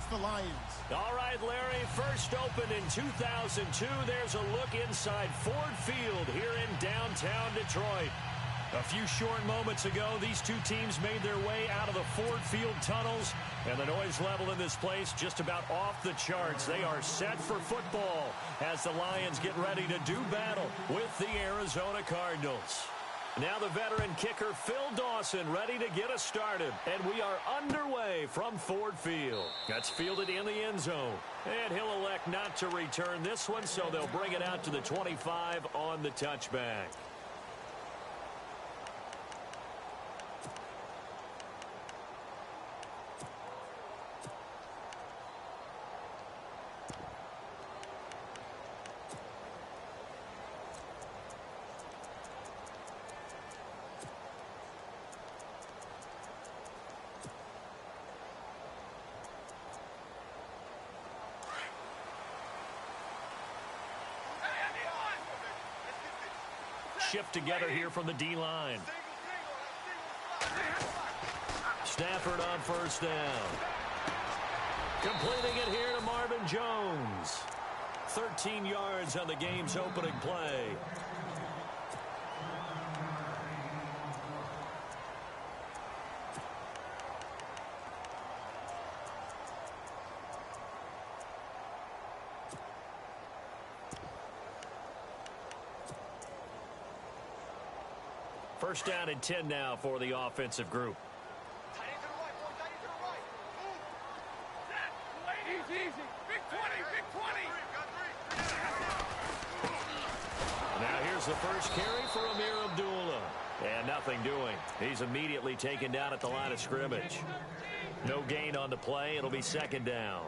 against the Lions. All right, Larry, first opened in 2002. There's a look inside Ford Field here in downtown Detroit. A few short moments ago, these two teams made their way out of the Ford Field tunnels, and the noise level in this place just about off the charts. They are set for football as the Lions get ready to do battle with the Arizona Cardinals. Now the veteran kicker Phil Dawson ready to get us started, and we are underway from Ford Field. That's fielded in the end zone, and he'll elect not to return this one, so they'll bring it out to the 25 on the touchback. Shift together here from the D-line. Stafford on first down. Completing it here to Marvin Jones. 13 yards on the game's opening play. First down and 10 now for the offensive group. Easy. Big 20, big 20. Now here's the first carry for Amir Abdullah. And nothing doing. He's immediately taken down at the line of scrimmage. No gain on the play. It'll be second down.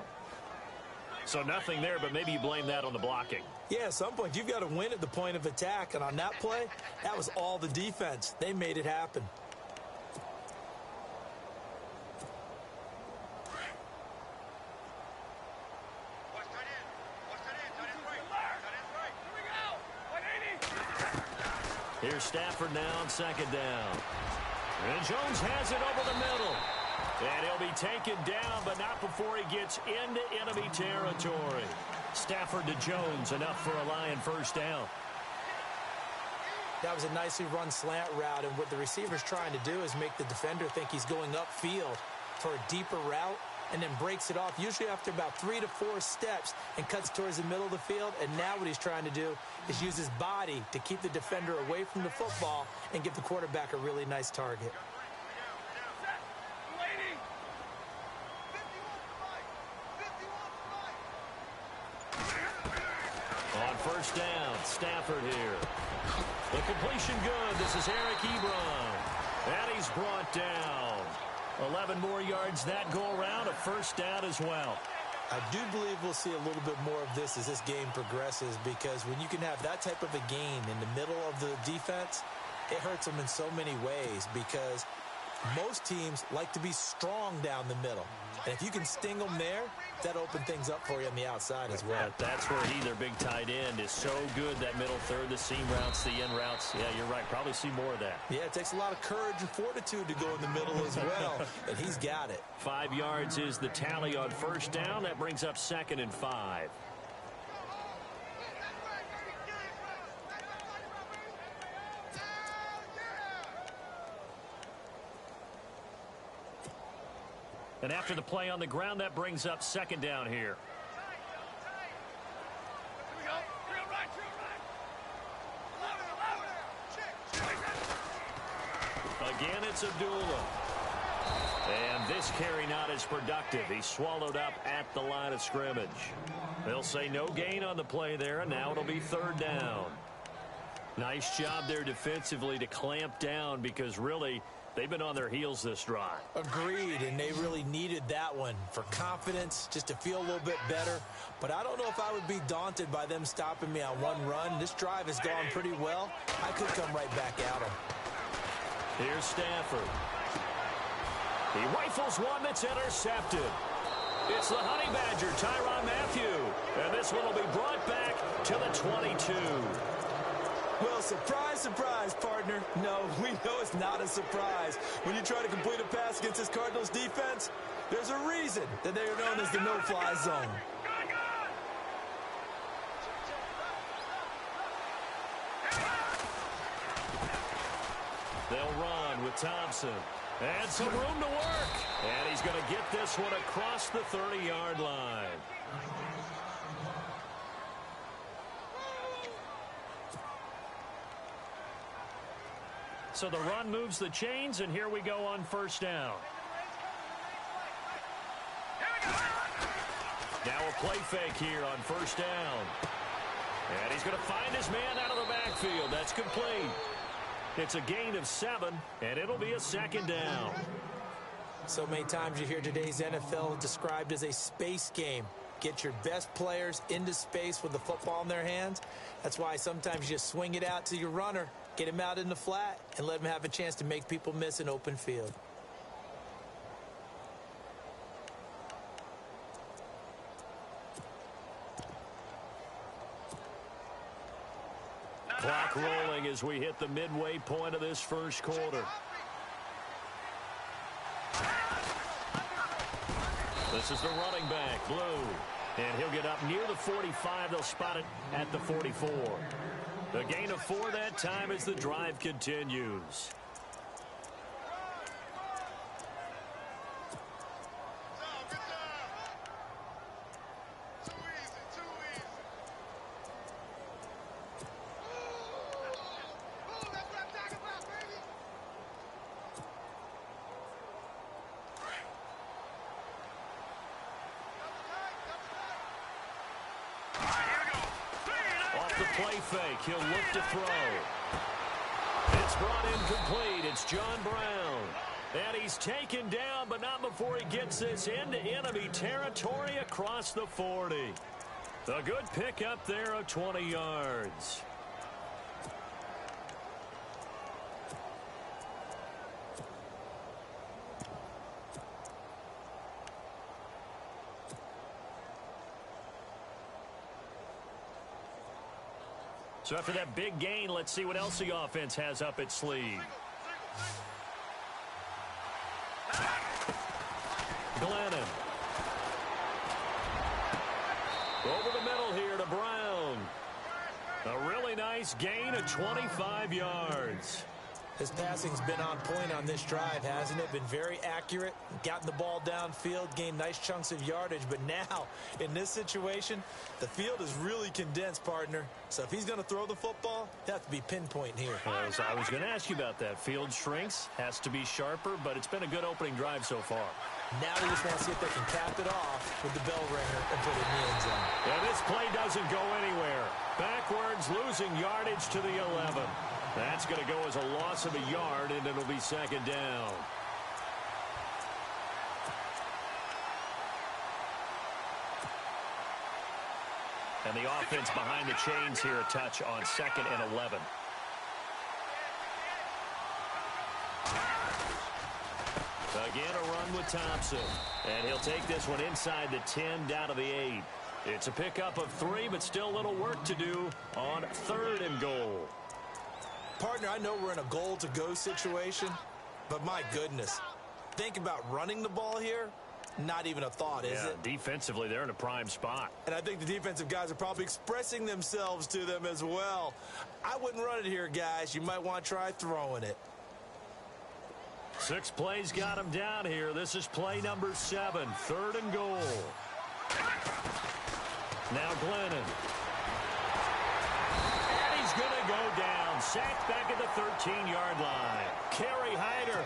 So nothing there, but maybe you blame that on the blocking. Yeah, at some point you've got to win at the point of attack. And on that play, that was all the defense. They made it happen. Here's Stafford now on second down. And Jones has it over the middle. And he'll be taken down, but not before he gets into enemy territory. Stafford to Jones, enough for a Lion first down. That was a nicely run slant route, and what the receiver's trying to do is make the defender think he's going upfield for a deeper route, and then breaks it off, usually after about 3 to 4 steps, and cuts towards the middle of the field. And now what he's trying to do is use his body to keep the defender away from the football and give the quarterback a really nice target. On first down, Stafford here. The completion good. This is Eric Ebron. And he's brought down. 11 more yards that go around, a first down as well. I do believe we'll see a little bit more of this as this game progresses, because when you can have that type of a gain in the middle of the defense, it hurts them in so many ways, because most teams like to be strong down the middle. And if you can sting them there, that opens things up for you on the outside as well. That's where their big tight end, is so good, that middle third, the seam routes, the end routes. Yeah, you're right. Probably see more of that. Yeah, it takes a lot of courage and fortitude to go in the middle as well, and he's got it. 5 yards is the tally on first down. That brings up 2nd and 5. And after the play on the ground, that brings up 2nd down here. Again, it's Abdullah. And this carry not as productive. He's swallowed up at the line of scrimmage. They'll say no gain on the play there, and now it'll be 3rd down. Nice job there defensively to clamp down, because really they've been on their heels this drive. Agreed, and they really needed that one for confidence, just to feel a little bit better. But I don't know if I would be daunted by them stopping me on one run. This drive has gone pretty well. I could come right back at them. Here's Stafford. He rifles one that's intercepted. It's the Honey Badger, Tyrann Mathieu. And this one will be brought back to the 22. Well, surprise, surprise, partner. No, we know it's not a surprise. When you try to complete a pass against this Cardinals defense, there's a reason that they are known as the no-fly zone. They'll run with Thompson. And some room to work. And he's going to get this one across the 30-yard line. So the run moves the chains, and here we go on first down. Now a play fake here on first down. And he's going to find his man out of the backfield. That's complete. It's a gain of 7, and it'll be a second down. So many times you hear today's NFL described as a space game. Get your best players into space with the football in their hands. That's why sometimes you just swing it out to your runner, get him out in the flat, and let him have a chance to make people miss an open field. Clock rolling as we hit the midway point of this first quarter. This is the running back, Blue. And he'll get up near the 45. They'll spot it at the 44. The gain of 4 that time as the drive continues. Play fake. He'll look to throw. It's brought in complete. It's John Brown. And he's taken down, but not before he gets this into enemy territory across the 40. A good pickup there of 20 yards. So after that big gain, let's see what else the offense has up its sleeve. Glennon. Over the middle here to Brown. A really nice gain of 25 yards. His passing's been on point on this drive, hasn't it? Been very accurate, gotten the ball downfield, gained nice chunks of yardage. But now, in this situation, the field is really condensed, partner. So if he's going to throw the football, it has to be pinpoint here. As I was going to ask you about that. Field shrinks, has to be sharper, but it's been a good opening drive so far. Now they just want to see if they can cap it off with the bell ringer and put it in the end zone. And this play doesn't go anywhere. Backwards, losing yardage to the 11. That's going to go as a loss of a yard, and it'll be second down. And the offense behind the chains here a touch on 2nd and 11. Again, a run with Thompson. And he'll take this one inside the 10 down to the 8. It's a pickup of 3, but still a little work to do on 3rd and goal. Partner, I know we're in a goal-to-go situation, but my goodness, think about running the ball here. Not even a thought, is it? Defensively, they're in a prime spot. And I think the defensive guys are probably expressing themselves to them as well. I wouldn't run it here, guys. You might want to try throwing it. 6 plays got him down here. This is play number 7, 3rd and goal. Now Glennon. And he's going to go down. Sacked back at the 13-yard line. Kerry Hyder.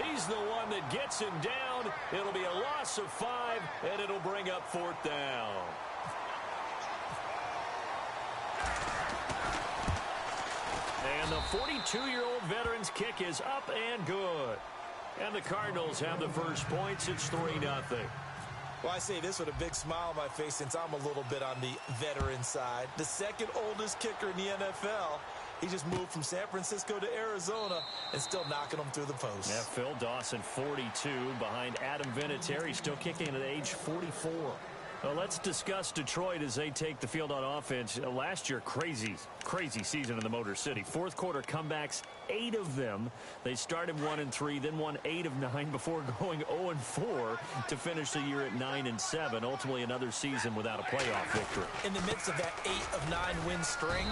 He's the one that gets him down. It'll be a loss of 5, and it'll bring up 4th down. And the 42-year-old veteran's kick is up and good. And the Cardinals have the first points. It's 3-0. Well, I say this with a big smile on my face since I'm a little bit on the veteran side. The second oldest kicker in the NFL. He just moved from San Francisco to Arizona and still knocking them through the post. Yeah, Phil Dawson, 42, behind Adam Vinatieri, still kicking at age 44. Well, let's discuss Detroit as they take the field on offense. Last year, crazy season in the Motor City. Fourth quarter comebacks, 8 of them. They started 1-3, then won 8 of 9 before going 0-4 to finish the year at 9-7. Ultimately, another season without a playoff victory. In the midst of that 8 of 9 win string,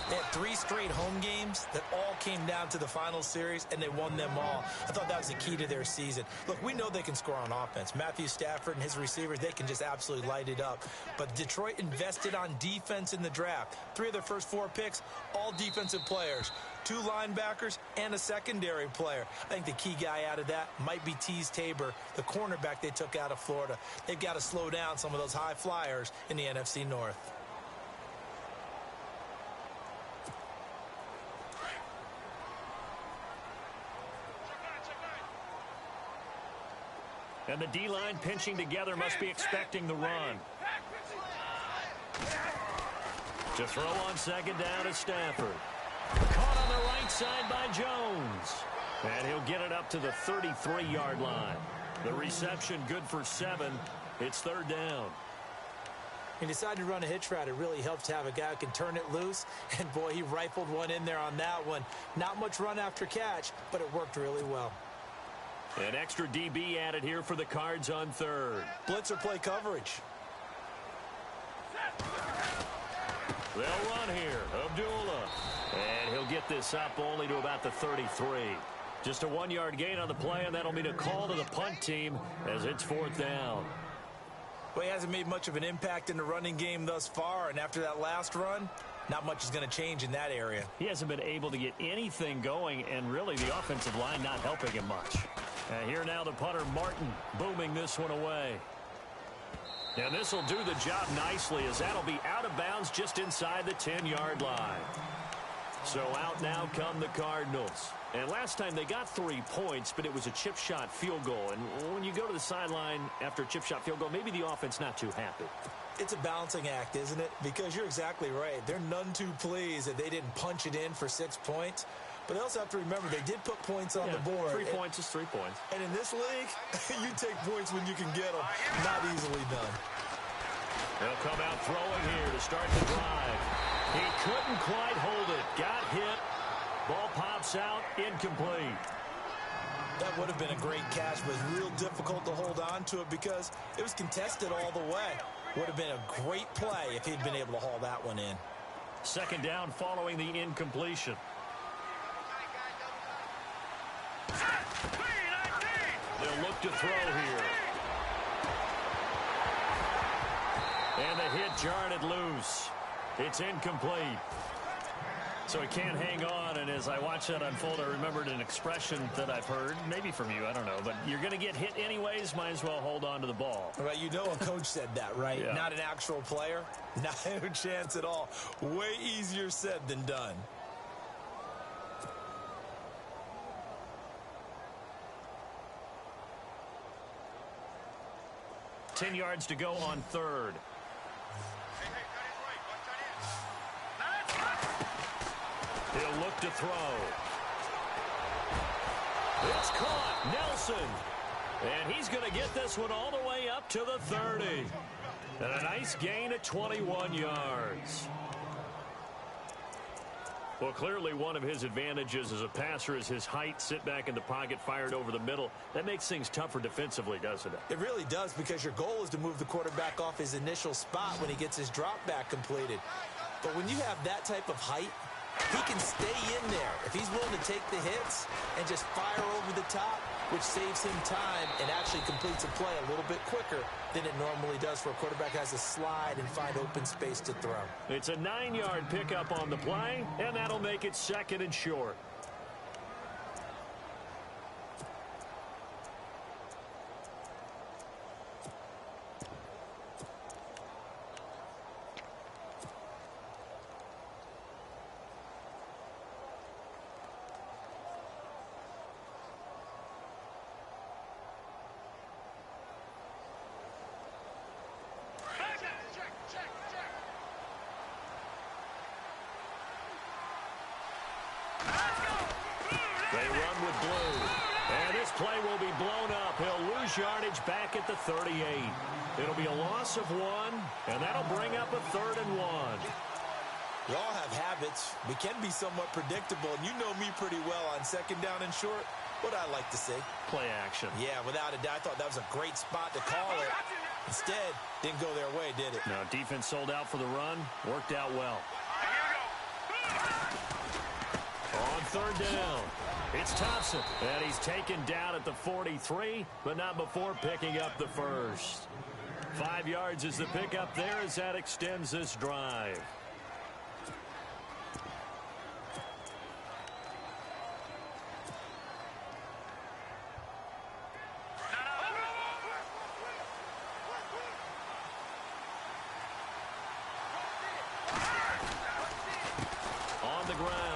they had 3 straight home games that all came down to the final series, and they won them all. I thought that was the key to their season. Look, we know they can score on offense. Matthew Stafford and his receivers, they can just absolutely light it up. But Detroit invested on defense in the draft. 3 of their first 4 picks, all defensive players. 2 linebackers and a secondary player. I think the key guy out of that might be Teez Tabor, the cornerback they took out of Florida. They've got to slow down some of those high flyers in the NFC North. And the D-line pinching together must be expecting the run. To throw on second down is Stafford. Caught on the right side by Jones. And he'll get it up to the 33-yard line. The reception good for 7. It's third down. He decided to run a hitch route. It really helps to have a guy who can turn it loose. And, boy, he rifled one in there on that one. Not much run after catch, but it worked really well. An extra DB added here for the Cards on third. Blitzer play coverage. They'll run here. Abdullah. And he'll get this up only to about the 33. Just a 1-yard gain on the play, and that'll mean a call to the punt team as it's fourth down. Well, he hasn't made much of an impact in the running game thus far, and after that last run, not much is going to change in that area. He hasn't been able to get anything going, and really the offensive line not helping him much. Here now the punter, Martin, booming this one away. And this will do the job nicely as that'll be out of bounds just inside the 10-yard line. So out now come the Cardinals. And last time they got 3 points, but it was a chip shot field goal. And when you go to the sideline after a chip shot field goal, maybe the offense not too happy. It's a balancing act, isn't it? Because you're exactly right. They're none too pleased that they didn't punch it in for 6 points. But they also have to remember they did put points on the board. 3 points is 3 points. And in this league, you take points when you can get them. Not easily done. They'll come out throwing here to start the drive. He couldn't quite hold it. Got hit. Ball pops out. Incomplete. That would have been a great catch, but it's real difficult to hold on to it because it was contested all the way. Would have been a great play if he'd been able to haul that one in. Second down following the incompletion. They'll look to throw here. And the hit jarred it loose. It's incomplete. So he can't hang on, and as I watch that unfold, I remembered an expression that I've heard, maybe from you, I don't know, but you're going to get hit anyways, might as well hold on to the ball. Right, you know a coach said that, right? Yeah. Not an actual player? Not a chance at all. Way easier said than done. Ten yards to go on third. He'll look to throw. It's caught. Nelson. And he's going to get this one all the way up to the 30. And a nice gain at 21 yards. Well, clearly one of his advantages as a passer is his height. Sit back in the pocket, fired over the middle. That makes things tougher defensively, doesn't it? It really does, because your goal is to move the quarterback off his initial spot when he gets his drop back completed. But when you have that type of height, he can stay in there if he's willing to take the hits and just fire over the top, which saves him time and actually completes a play a little bit quicker than it normally does for a quarterback who has to slide and find open space to throw. It's a 9-yard pickup on the play, and that'll make it second and short. Let's go! gains yardage back at the 38. It'll be a loss of 1, and that'll bring up a 3rd and 1. We all have habits. We can be somewhat predictable, and you know me pretty well on 2nd down and short. What I like to say. Play action. Yeah, without a doubt. I thought that was a great spot to call it. Instead, didn't go their way, did it? No, defense sold out for the run. Worked out well. On 3rd down, it's Thompson. And he's taken down at the 43, but not before picking up the first. 5 yards is the pickup there as that extends this drive.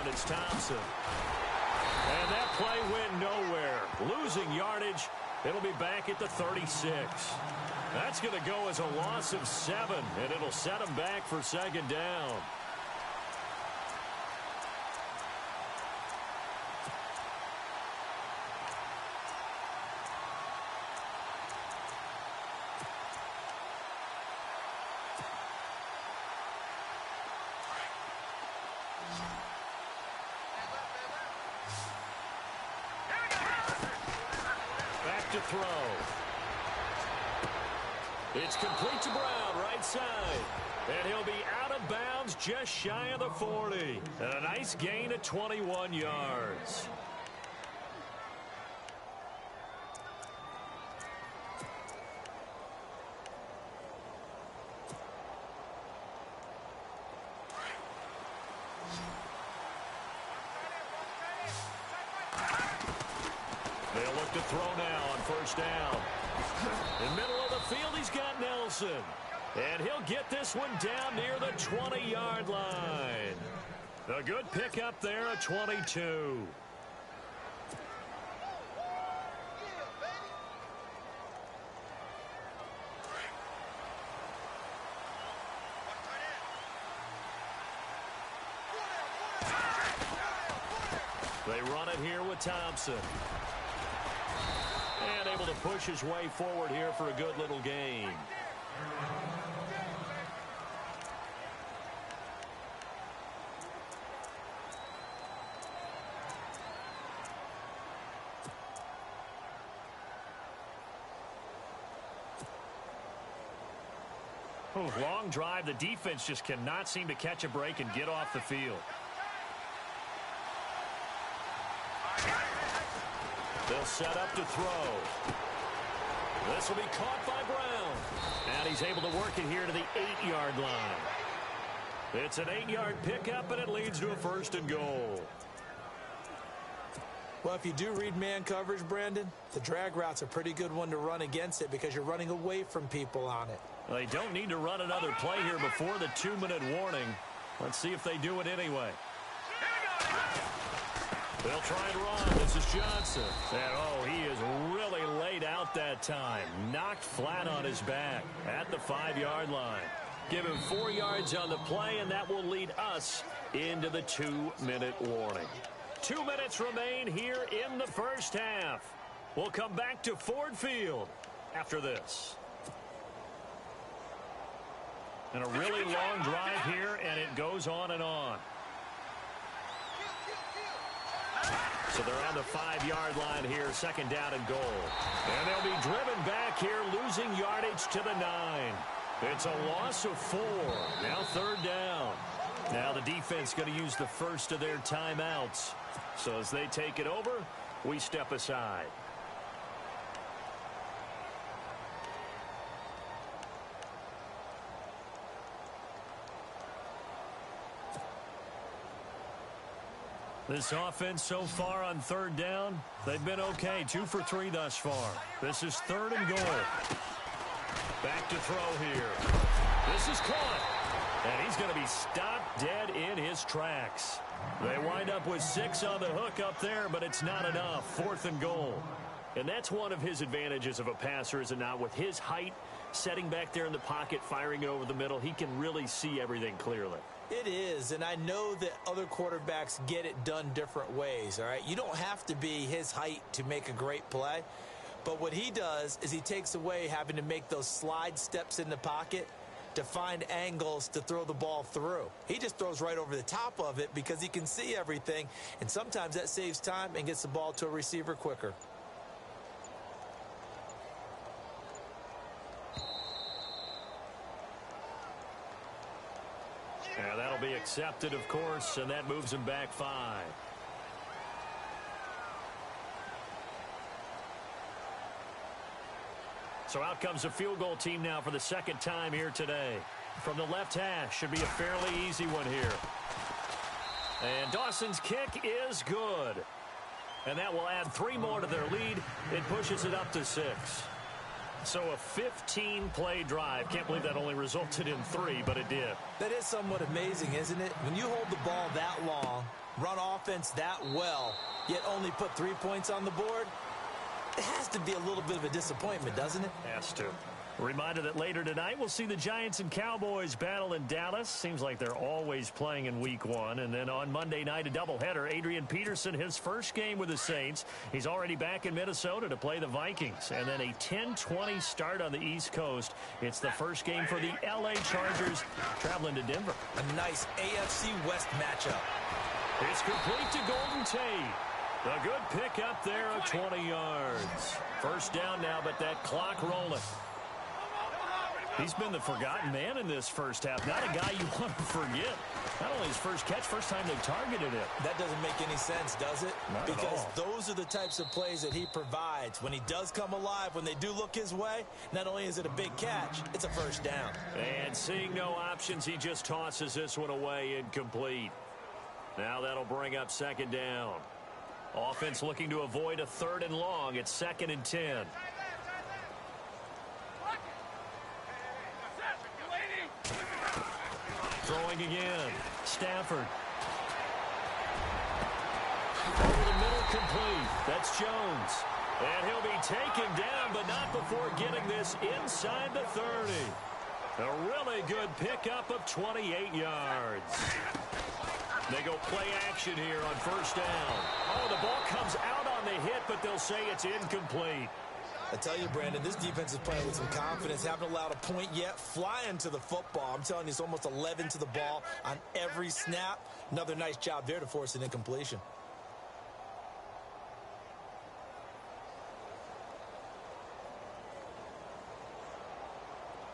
It's Thompson. And that play went nowhere. Losing yardage. It'll be back at the 36. That's going to go as a loss of 7, and it'll set him back for 2nd down. To throw. It's complete to Brown, right side. And he'll be out of bounds just shy of the 40. And a nice gain of 21 yards. They'll look to throw now on 1st down. In the middle of the field, he's got Nelson. And he'll get this one down near the 20-yard line. A good pickup there at 22. They run it here with Thompson. And able to push his way forward here for a good little gain. Long drive. The defense just cannot seem to catch a break and get off the field. They'll set up to throw. This will be caught by Brown. And he's able to work it here to the 8-yard line. It's an 8-yard pickup, and it leads to a 1st and goal. Well, if you do read man coverage, Brandon, the drag route's a pretty good one to run against it because you're running away from people on it. They don't need to run another play here before the 2-minute warning. Let's see if they do it anyway. They'll try and run. This is Johnson. And, oh, he is really laid out that time. Knocked flat on his back at the 5-yard line. Give him 4 yards on the play, and that will lead us into the 2-minute warning. 2 minutes remain here in the first half. We'll come back to Ford Field after this. And a really long drive here, and it goes on and on. So they're on the 5-yard line here, 2nd down and goal. And they'll be driven back here, losing yardage to the 9. It's a loss of 4. Now 3rd down. Now the defense going to use the first of their timeouts. So as they take it over, we step aside. This offense so far on 3rd down, they've been okay. 2 for 3 thus far. This is 3rd and goal. Back to throw here. This is caught. And he's going to be stopped dead in his tracks. They wind up with 6 on the hook up there, but it's not enough. 4th and goal. And that's one of his advantages of a passer, is it not? With his height, setting back there in the pocket, firing it over the middle, he can really see everything clearly. It is, and I know that other quarterbacks get it done different ways, all right? You don't have to be his height to make a great play, But what he does is he takes away having to make those slide steps in the pocket to find angles to throw the ball through. He just throws right over the top of it because he can see everything, and sometimes that saves time and gets the ball to a receiver quicker. Yeah, that'll be accepted, of course, and that moves him back 5. So out comes a field goal team now for the second time here today. From the left hash, should be a fairly easy one here. And Dawson's kick is good. And that will add 3 more to their lead. It pushes it up to 6. So a 15-play drive. Can't believe that only resulted in 3, but it did. That is somewhat amazing, isn't it? When you hold the ball that long, run offense that well, yet only put 3 points on the board, it has to be a little bit of a disappointment, doesn't it? Has to. A reminder that later tonight we'll see the Giants and Cowboys battle in Dallas. Seems like they're always playing in Week 1. And then on Monday night, a doubleheader. Adrian Peterson, his first game with the Saints. He's already back in Minnesota to play the Vikings. And then a 10:20 start on the East Coast. It's the first game for the L.A. Chargers traveling to Denver. A nice AFC West matchup. It's complete to Golden Tate. A good pick up there of 20 yards. First down now, but that clock rolling. He's been the forgotten man in this first half. Not a guy you want to forget. Not only his first catch, first time they targeted him. That doesn't make any sense, does it? Not because at all. Those are the types of plays that he provides. When he does come alive, when they do look his way, not only is it a big catch, it's a first down. And seeing no options, he just tosses this one away incomplete. Now that'll bring up second down. Offense looking to avoid a 3rd and long. It's 2nd and 10. Throwing again. Stafford. Over the middle, complete. That's Jones. And he'll be taken down, but not before getting this inside the 30. A really good pickup of 28 yards. They go play action here on first down. Oh, the ball comes out on the hit, but they'll say it's incomplete. I tell you, Brandon, this defense is playing with some confidence. Haven't allowed a point yet. Flying to the football. I'm telling you, it's almost 11 to the ball on every snap. Another nice job there to force an incompletion.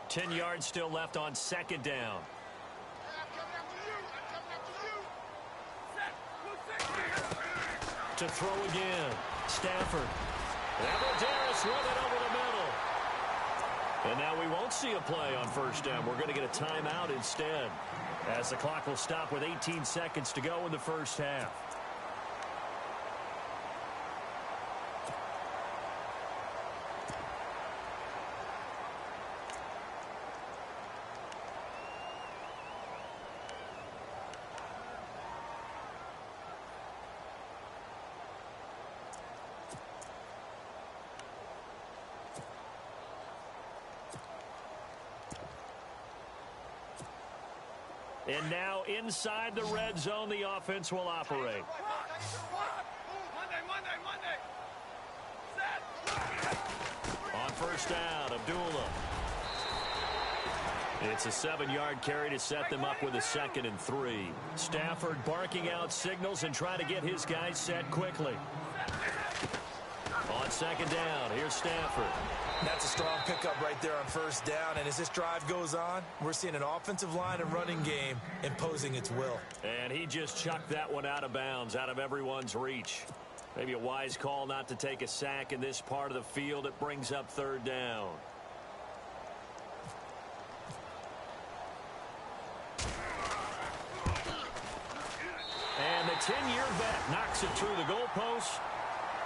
Ten yards still left on second down. To throw again. Stafford. Alvarez with it over the middle. And now we won't see a play on first down. We're going to get a timeout instead, as the clock will stop with 18 seconds to go in the first half. And now inside the red zone, the offense will operate. Monday. On first down, Abdullah. It's a 7-yard carry to set them up with a 2nd and 3. Stafford barking out signals and trying to get his guys set quickly. On second down, here's Stafford. That's a strong pickup right there on first down. And as this drive goes on, we're seeing an offensive line and running game imposing its will. And he just chucked that one out of bounds, out of everyone's reach. Maybe a wise call not to take a sack in this part of the field. It brings up third down. And the 10-year vet knocks it through the goalpost.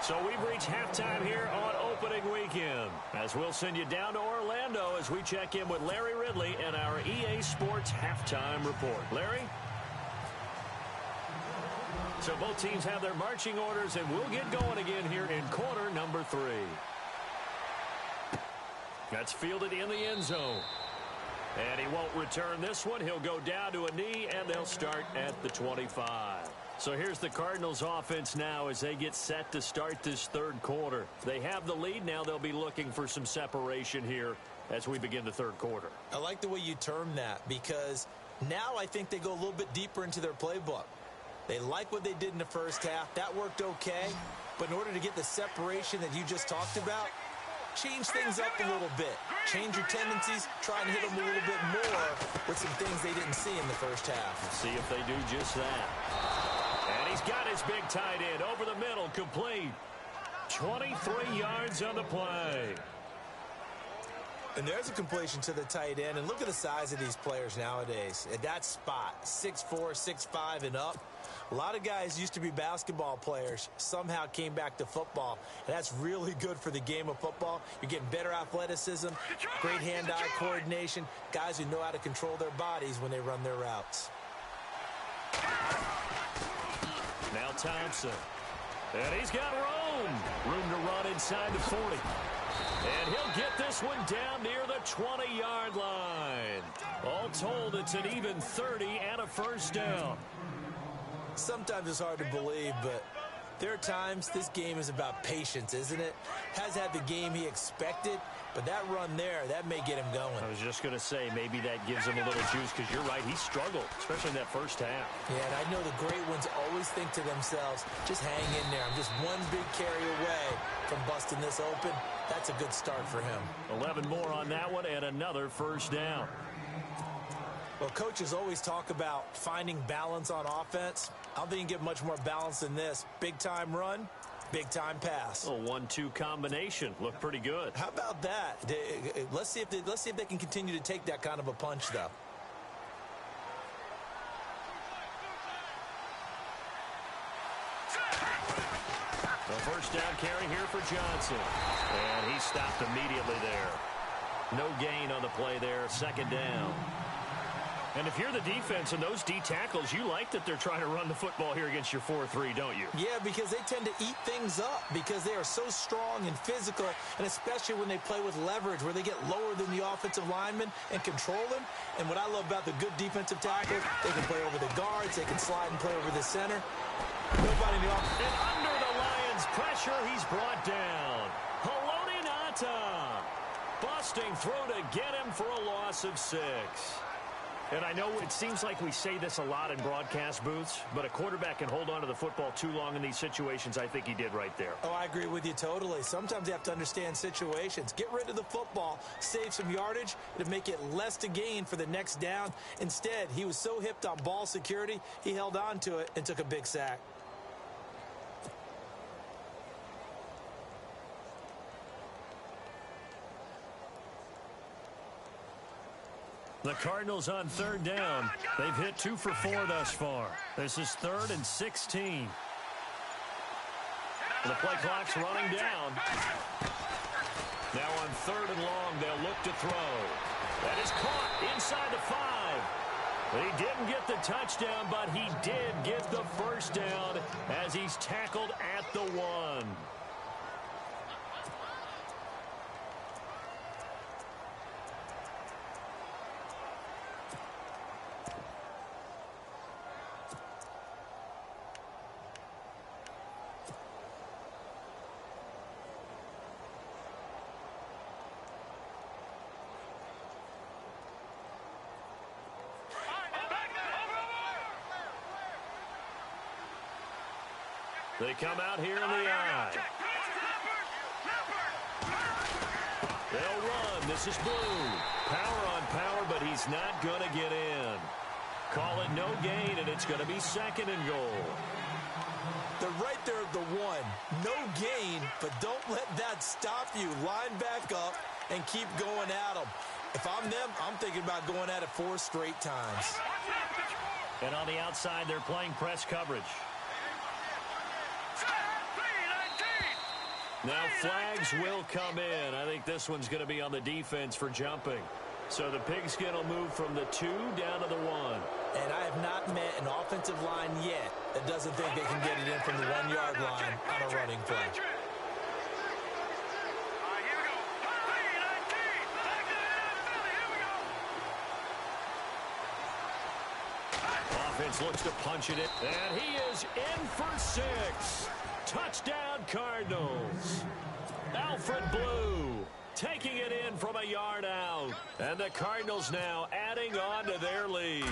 So we've reached halftime here on opening weekend, as we'll send you down to Orlando as we check in with Larry Ridley and our EA Sports halftime report. Larry? So both teams have their marching orders, and we'll get going again here in quarter number 3. That's fielded in the end zone. And he won't return this one. He'll go down to a knee, and they'll start at the 25. So here's the Cardinals offense now as they get set to start this third quarter. They have the lead. Now they'll be looking for some separation here as we begin the third quarter. I like the way you term that because now I think they go a little bit deeper into their playbook. They like what they did in the first half. That worked okay. But in order to get the separation that you just talked about, change things up a little bit. Change your tendencies. Try and hit them a little bit more with some things they didn't see in the first half. Let's see if they do just that. And he's got his big tight end over the middle, complete. 23 yards on the play. And there's a completion to the tight end. And look at the size of these players nowadays. At that spot, 6'4", 6'5", and up. A lot of guys used to be basketball players, somehow came back to football. And that's really good for the game of football. You're getting better athleticism, great hand-eye coordination, guys who know how to control their bodies when they run their routes. Now Thompson. And he's got room to run inside the 40. And he'll get this one down near the 20-yard line. All told, it's an even 30 and a first down. Sometimes it's hard to believe, but there are times this game is about patience, isn't it? Has had the game he expected, but that run there, that may get him going. I was just going to say, maybe that gives him a little juice, because you're right, he struggled, especially in that first half. Yeah, and I know the great ones always think to themselves, just hang in there. I'm just one big carry away from busting this open. That's a good start for him. 11 more on that one, and another first down. Well, coaches always talk about finding balance on offense. I don't think you can get much more balance than this. Big-time run, big-time pass. A 1-2 combination. Looked pretty good. How about that? Let's see if they can continue to take that kind of a punch, though. The first down carry here for Johnson. And he stopped immediately there. No gain on the play there. Second down. And if you're the defense and those D tackles, you like that they're trying to run the football here against your 4-3, don't you? Yeah, because they tend to eat things up because they are so strong and physical, and especially when they play with leverage where they get lower than the offensive linemen and control them. And what I love about the good defensive tackles, they can play over the guards, they can slide and play over the center. Nobody in the offense. And under the Lions' pressure, he's brought down. Haloti-Ngata. Busting through to get him for a loss of 6. And I know it seems like we say this a lot in broadcast booths, but a quarterback can hold on to the football too long in these situations. I think he did right there. Oh, I agree with you totally. Sometimes you have to understand situations. Get rid of the football, save some yardage to make it less to gain for the next down. Instead, he was so hipped on ball security, he held on to it and took a big sack. The Cardinals on third down. They've hit 2 for 4 thus far. This is 3rd and 16. The play clock's running down. Now on 3rd and long, they'll look to throw. That is caught inside the 5. He didn't get the touchdown, but he did get the first down as he's tackled at the 1. They come out here in the eye. They'll run. This is Blue. Power on power, but he's not going to get in. Call it no gain, and it's going to be 2nd and goal. They're right there at the 1. No gain, but don't let that stop you. Line back up and keep going at them. If I'm them, I'm thinking about going at it 4 straight times. And on the outside, they're playing press coverage. Now flags will come in. I think this one's going to be on the defense for jumping. So the Pigskin will move from the 2 down to the 1. And I have not met an offensive line yet that doesn't think they can get it in from the 1-yard line on a running play. offense looks to punch it in. And he is in for 6. Touchdown, Cardinals. Alfred Blue taking it in from a yard out. And the Cardinals now adding on to their lead.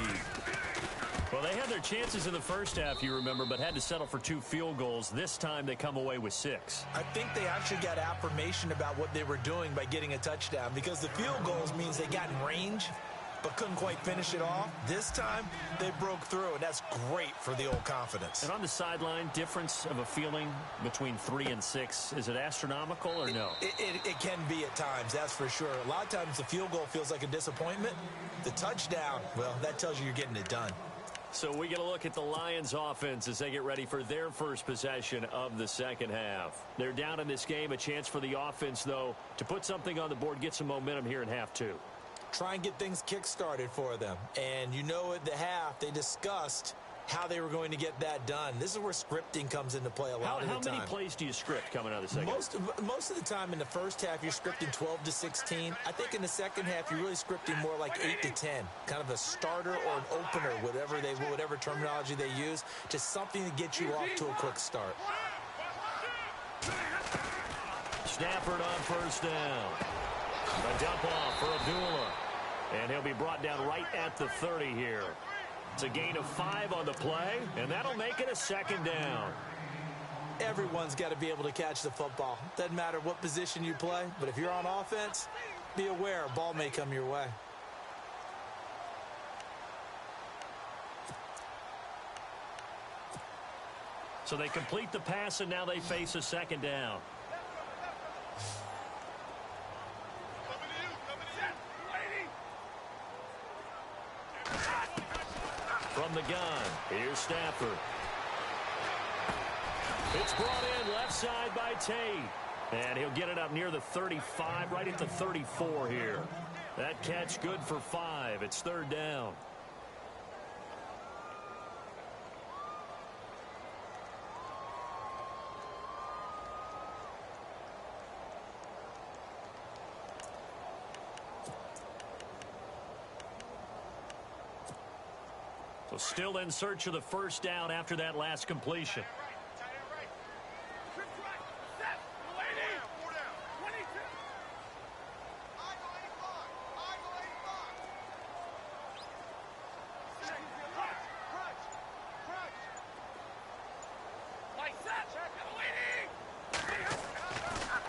Well, they had their chances in the first half, you remember, but had to settle for 2 field goals. This time they come away with 6. I think they actually got affirmation about what they were doing by getting a touchdown, because the field goals means they got in range but couldn't quite finish it off. This time they broke through, and that's great for the old confidence. And on the sideline, difference of a feeling between 3 and 6, is it astronomical or no? It can be at times, that's for sure. A lot of times the field goal feels like a disappointment. The touchdown, well, that tells you you're getting it done. So we get a look at the Lions offense as they get ready for their first possession of the second half. They're down in this game. A chance for the offense, though, to put something on the board, get some momentum here in half 2. Try and get things kick-started for them. And you know at the half, they discussed how they were going to get that done. This is where scripting comes into play a lot of the time. How many plays do you script coming out of the second half? Most of the time in the first half, you're scripting 12 to 16. I think in the second half, you're really scripting more like 8 to 10. Kind of a starter or an opener, whatever terminology they use. Just something to get you off to a quick start. Stafford on first down. A dump off for Abdullah. And he'll be brought down right at the 30 here. It's a gain of 5 on the play, and that'll make it a second down. Everyone's got to be able to catch the football. Doesn't matter what position you play, but if you're on offense, be aware a ball may come your way. So they complete the pass, and now they face a second down. From the gun, here's Stafford. It's brought in left side by Tate. And he'll get it up near the 35, right at the 34 here. That catch good for 5. It's third down. So still in search of the first down after that last completion.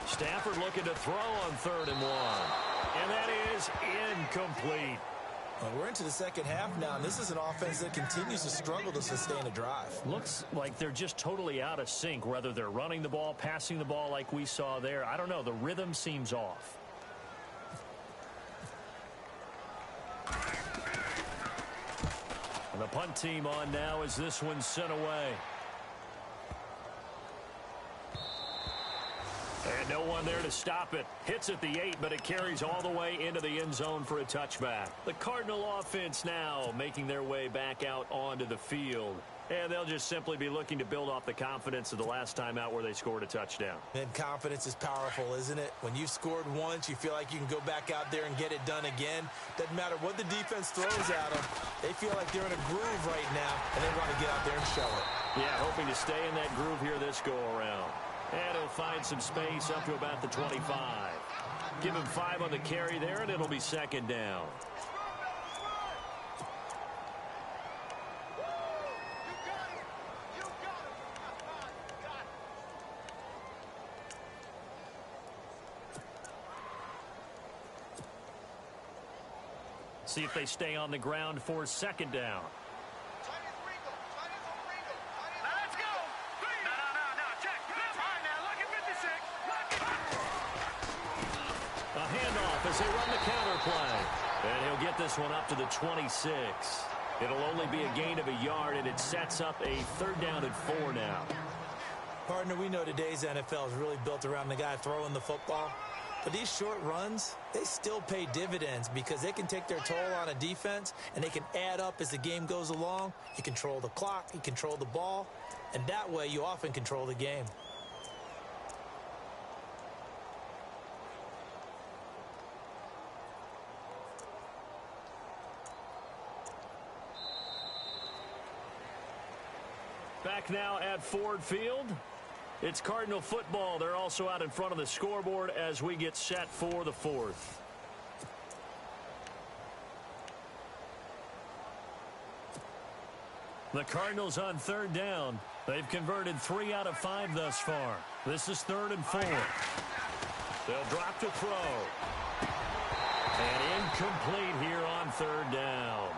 Stafford looking to throw on 3rd and 1. And that is incomplete. Well, we're into the second half now, and this is an offense that continues to struggle to sustain a drive. Looks like they're just totally out of sync, whether they're running the ball, passing the ball like we saw there. I don't know. The rhythm seems off. And the punt team on now as this one's sent away. And no one there to stop it. Hits at the 8, but it carries all the way into the end zone for a touchback. The Cardinal offense now making their way back out onto the field. And they'll just simply be looking to build off the confidence of the last time out where they scored a touchdown. And confidence is powerful, isn't it? When you've scored once, you feel like you can go back out there and get it done again. Doesn't matter what the defense throws at them. They feel like they're in a groove right now, and they want to get out there and show it. Yeah, hoping to stay in that groove here this go-around. And he'll find some space up to about the 25. Give him 5 on the carry there, and it'll be second down. See if they stay on the ground for second down. As they run the counter play. And he'll get this one up to the 26. It'll only be a gain of a yard, and it sets up a 3rd down and 4 now. Partner, we know today's NFL is really built around the guy throwing the football. But these short runs, they still pay dividends because they can take their toll on a defense, and they can add up as the game goes along. You control the clock, you control the ball, and that way you often control the game. Back now at Ford Field. It's Cardinal football. They're also out in front of the scoreboard as we get set for the fourth. The Cardinals on third down. They've converted 3 out of 5 thus far. This is 3rd and 4. They'll drop to throw. And incomplete here on 3rd down.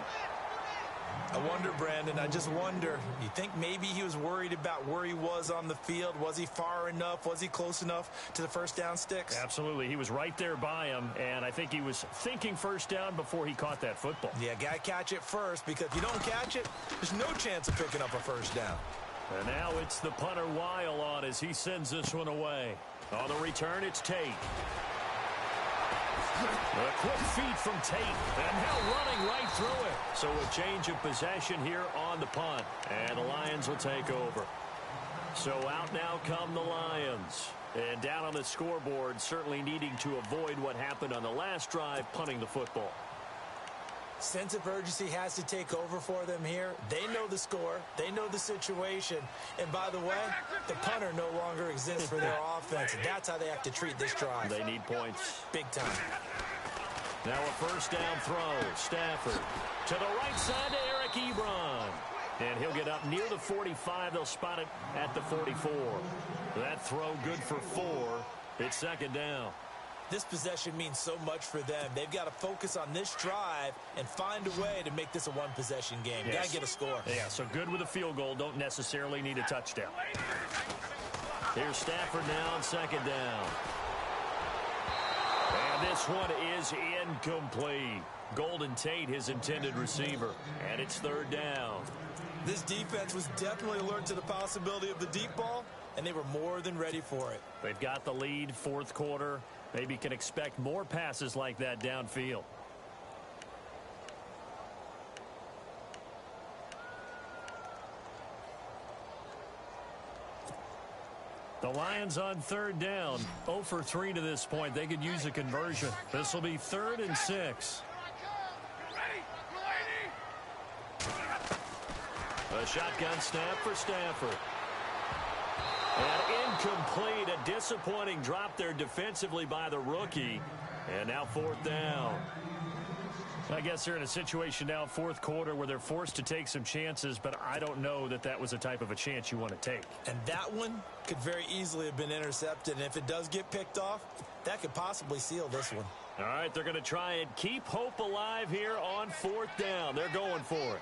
I wonder, Brandon, I just wonder, you think maybe he was worried about where he was on the field? Was he far enough? Was he close enough to the first down sticks? Absolutely. He was right there by him, and I think he was thinking first down before he caught that football. Yeah, got to catch it first, because if you don't catch it, there's no chance of picking up a first down. And now it's the punter Weil on as he sends this one away. On the return, it's Tate. A quick feed from Tate, and now running right through it. So a change of possession here on the punt, and the Lions will take over. So out now come the Lions. And down on the scoreboard, certainly needing to avoid what happened on the last drive, punting the football. Sense of urgency has to take over for them here. They know the score. They know the situation. And by the way, the punter no longer exists for their offense. That's how they have to treat this drive. They need points. Big time. Now a first down throw. Stafford to the right side to Eric Ebron. And he'll get up near the 45. They'll spot it at the 44. That throw good for 4. It's 2nd down. This possession means so much for them. They've got to focus on this drive and find a way to make this a one-possession game. Yes. Got to get a score. Yeah, so good with a field goal. Don't necessarily need a touchdown. Here's Stafford now on 2nd down. And this one is incomplete. Golden Tate, his intended receiver. And it's 3rd down. This defense was definitely alert to the possibility of the deep ball, and they were more than ready for it. They've got the lead, 4th quarter. Maybe can expect more passes like that downfield. The Lions on 3rd down. 0 for 3 to this point. They could use a conversion. This will be 3rd and 6. A shotgun snap for Stafford. And incomplete. A disappointing drop there defensively by the rookie. And now 4th down. I guess they're in a situation now, 4th quarter, where they're forced to take some chances, but I don't know that that was the type of a chance you want to take. And that one could very easily have been intercepted. And if it does get picked off, that could possibly seal this one. All right, they're going to try and keep hope alive here on 4th down. They're going for it.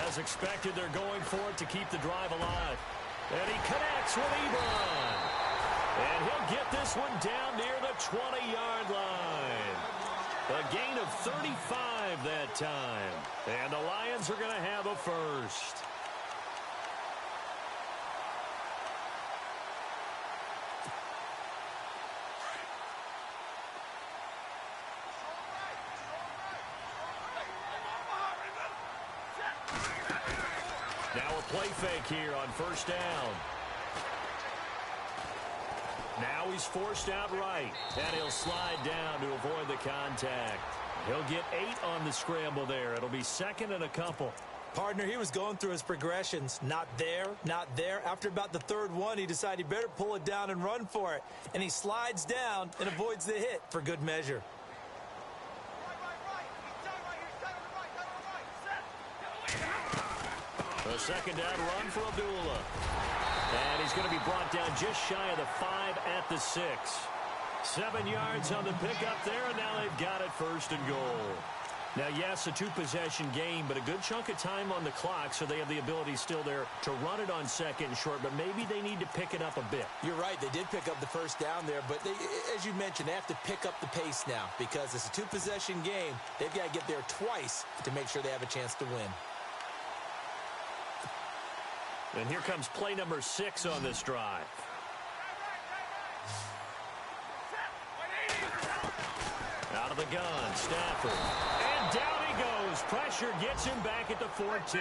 As expected, they're going for it to keep the drive alive. And he connects with Ebron. And he'll get this one down near the 20-yard line. A gain of 35 that time. And the Lions are going to have a first. Now a play fake here on 1st down. Now he's forced out right, and he'll slide down to avoid the contact. He'll get 8 on the scramble there. It'll be 2nd and a couple. Partner, he was going through his progressions. Not there, not there. After about the 3rd one, he decided he better pull it down and run for it. And he slides down and avoids the hit for good measure. A 2nd down run for Abdullah. And he's going to be brought down just shy of the 5 at the 6. 7 yards on the pickup there, and now they've got it 1st and goal. Now, yes, a 2-possession game, but a good chunk of time on the clock, so they have the ability still there to run it on 2nd and short, but maybe they need to pick it up a bit. You're right. They did pick up the 1st down there, but as you mentioned, they have to pick up the pace now because it's a 2-possession game. They've got to get there twice to make sure they have a chance to win. And here comes play number 6 on this drive. Out of the gun, Stafford. And down he goes. Pressure gets him back at the 14.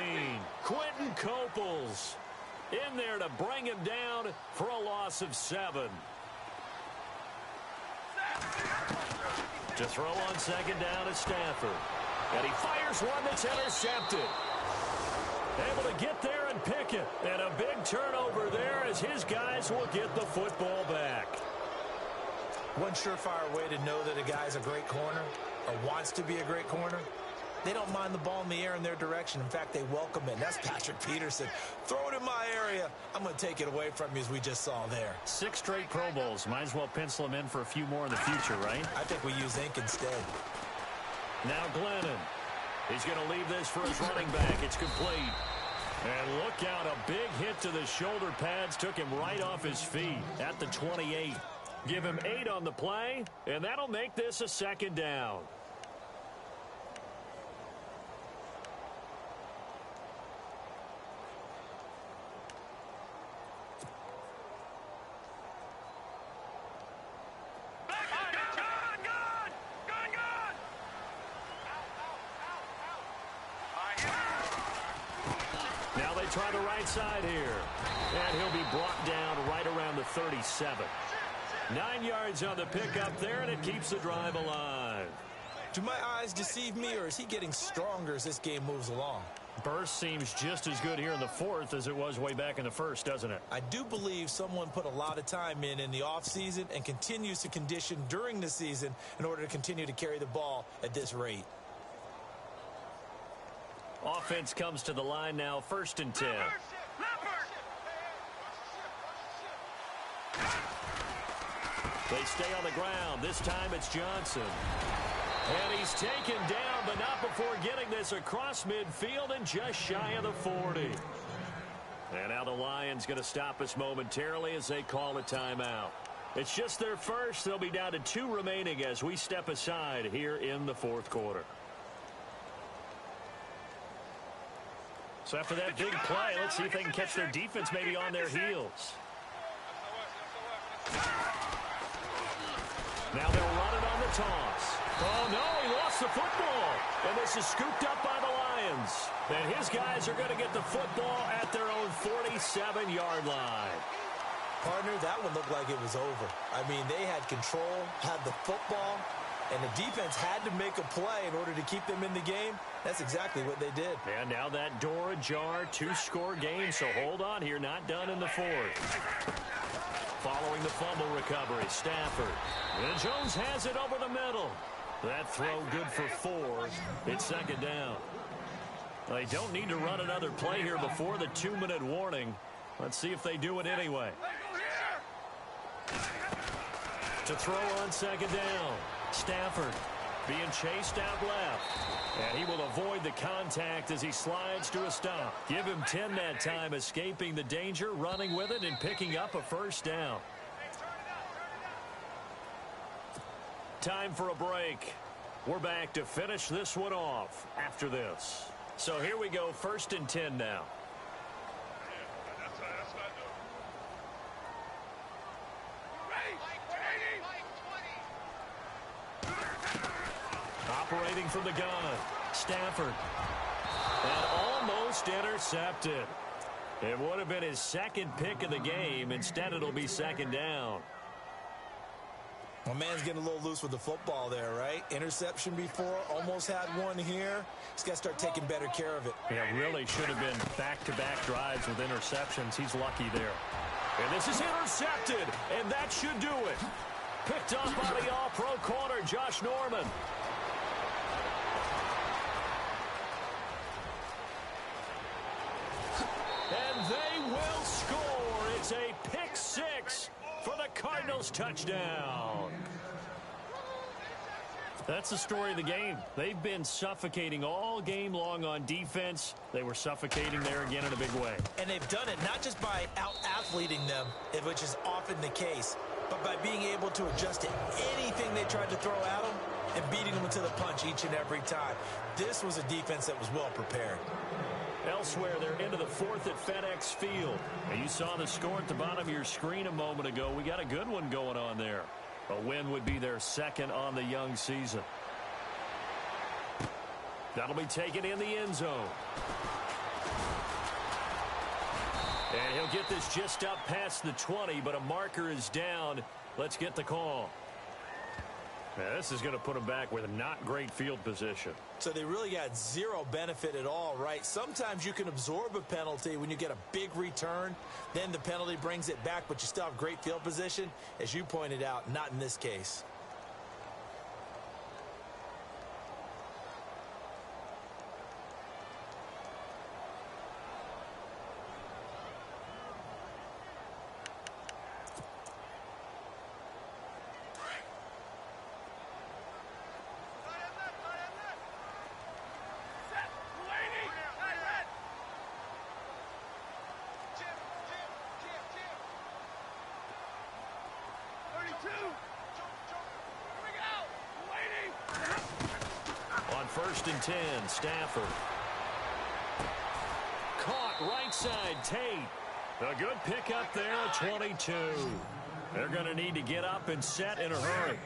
Quentin Coples in there to bring him down for a loss of 7. To throw on 2nd down is Stafford. And he fires one that's intercepted. Able to get there and pick it. And a big turnover there as his guys will get the football back. One surefire way to know that a guy's a great corner or wants to be a great corner, they don't mind the ball in the air in their direction. In fact, they welcome it. That's Patrick Peterson. Throw it in my area. I'm going to take it away from you, as we just saw there. 6 straight Pro Bowls. Might as well pencil him in for a few more in the future, right? I think we use ink instead. Now Glennon. He's going to leave this for his running back. It's complete. And look out, a big hit to the shoulder pads took him right off his feet at the 28. Give him 8 on the play, and that'll make this a second down. Now they try the right side here. And he'll be brought down right around the 37. 9 yards on the pickup there, and it keeps the drive alive. Do my eyes deceive me, or is he getting stronger as this game moves along? Burst seems just as good here in the fourth as it was way back in the first, doesn't it? I do believe someone put a lot of time in the offseason and continues to condition during the season in order to continue to carry the ball at this rate. Offense comes to the line now, 1st and 10. They stay on the ground. This time it's Johnson. And he's taken down, but not before getting this across midfield and just shy of the 40. And now the Lions going to stop us momentarily as they call a timeout. It's just their first. They'll be down to 2 remaining as we step aside here in the fourth quarter. So after that big play, let's see if they can catch their defense maybe on their heels. Now they'll run it on the toss. Oh, no, he lost the football. And this is scooped up by the Lions. And his guys are going to get the football at their own 47-yard line. Partner, that one looked like it was over. I mean, they had control, had the football, and the defense had to make a play in order to keep them in the game. That's exactly what they did. And now that door ajar, 2-score game, so hold on here, not done in the fourth. Following the fumble recovery, Stafford. And Jones has it over the middle. That throw good for 4. It's second down. They don't need to run another play here before the 2-minute warning. Let's see if they do it anyway. To throw on second down. Stafford being chased out left. And he will avoid the contact as he slides to a stop. Give him 10 that time, escaping the danger, running with it, and picking up a first down. Time for a break. We're back to finish this one off after this. So here we go, 1st and 10 now. Operating from the gun, Stafford. And almost intercepted. It would have been his second pick of the game. Instead, it'll be second down. My man's getting a little loose with the football there, right? Interception before, almost had one here. He's got to start taking better care of it. Yeah, really should have been back-to-back drives with interceptions. He's lucky there. And this is intercepted, and that should do it. Picked up by the all-pro corner, Josh Norman. And they will score. It's a pick 6 for the Cardinals touchdown. That's the story of the game. They've been suffocating all game long on defense. They were suffocating there again in a big way. And they've done it not just by out-athleting them, which is often the case, but by being able to adjust to anything they tried to throw at them and beating them to the punch each and every time. This was a defense that was well prepared. Elsewhere, they're into the fourth at FedEx Field. And you saw the score at the bottom of your screen a moment ago. We got a good one going on there. A win would be their second on the young season. That'll be taken in the end zone. And he'll get this just up past the 20, but a marker is down. Let's get the call. Yeah, this is going to put them back with not great field position. So they really got zero benefit at all, right? Sometimes you can absorb a penalty when you get a big return. Then the penalty brings it back, but you still have great field position. As you pointed out, not in this case. On 1st and 10, Stafford. Caught right side, Tate. A good pickup there at 22. They're going to need to get up and set in a hurry.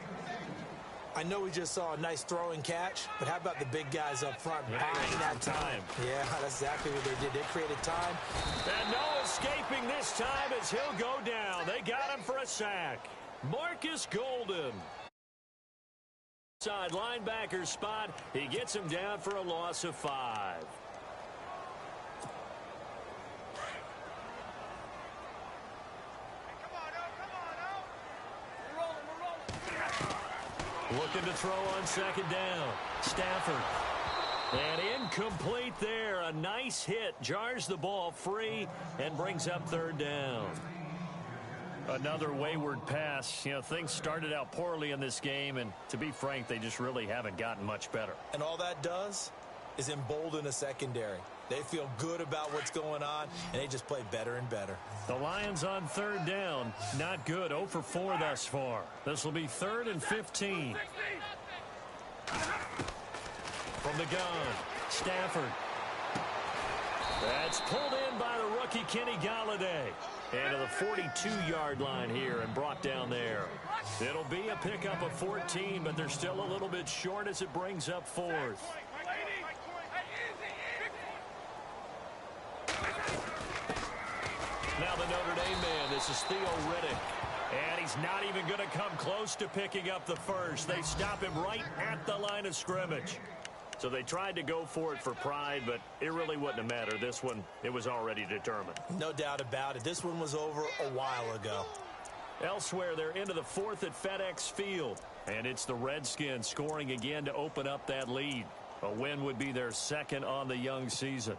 I know we just saw a nice throwing catch, but how about the big guys up front buying that time? Yeah, that's exactly what they did. They created time. And no escaping this time as he'll go down. They got him for a sack. Marcus Golden. Side linebacker spot. He gets him down for a loss of 5. Looking to throw on 2nd down. Stafford. And incomplete there. A nice hit. Jars the ball free and brings up 3rd down. Another wayward pass. You know, things started out poorly in this game, and to be frank, they just really haven't gotten much better. And all that does is embolden a secondary. They feel good about what's going on, and they just play better and better. The Lions on 3rd down. Not good. 0 for 4 thus far. This will be 3rd and 15. From the gun, Stafford. That's pulled in by the rookie Kenny Galladay. And to the 42-yard line here and brought down there. It'll be a pickup of 14, but they're still a little bit short as it brings up 4th. Now the Notre Dame man, this is Theo Riddick. And he's not even going to come close to picking up the first. They stop him right at the line of scrimmage. So they tried to go for it for pride, but it really wouldn't have mattered. This one, it was already determined. No doubt about it. This one was over a while ago. Elsewhere, they're into the 4th at FedEx Field. And it's the Redskins scoring again to open up that lead. A win would be their 2nd on the young season.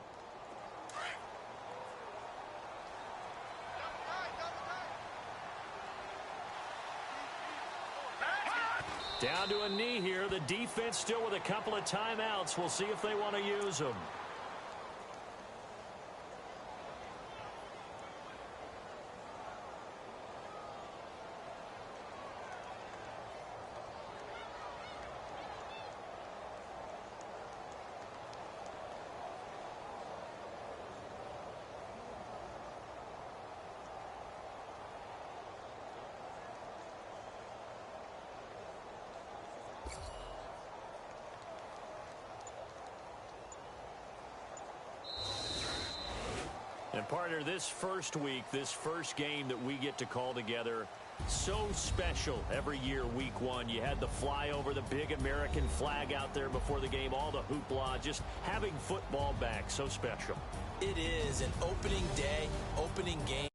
Down to a knee here. The defense still with a couple of timeouts. We'll see if they want to use them. And partner, this first week, this first game that we get to call together, so special every year, week 1. You had the flyover, the big American flag out there before the game, all the hoopla, just having football back, so special. It is an opening day, opening game.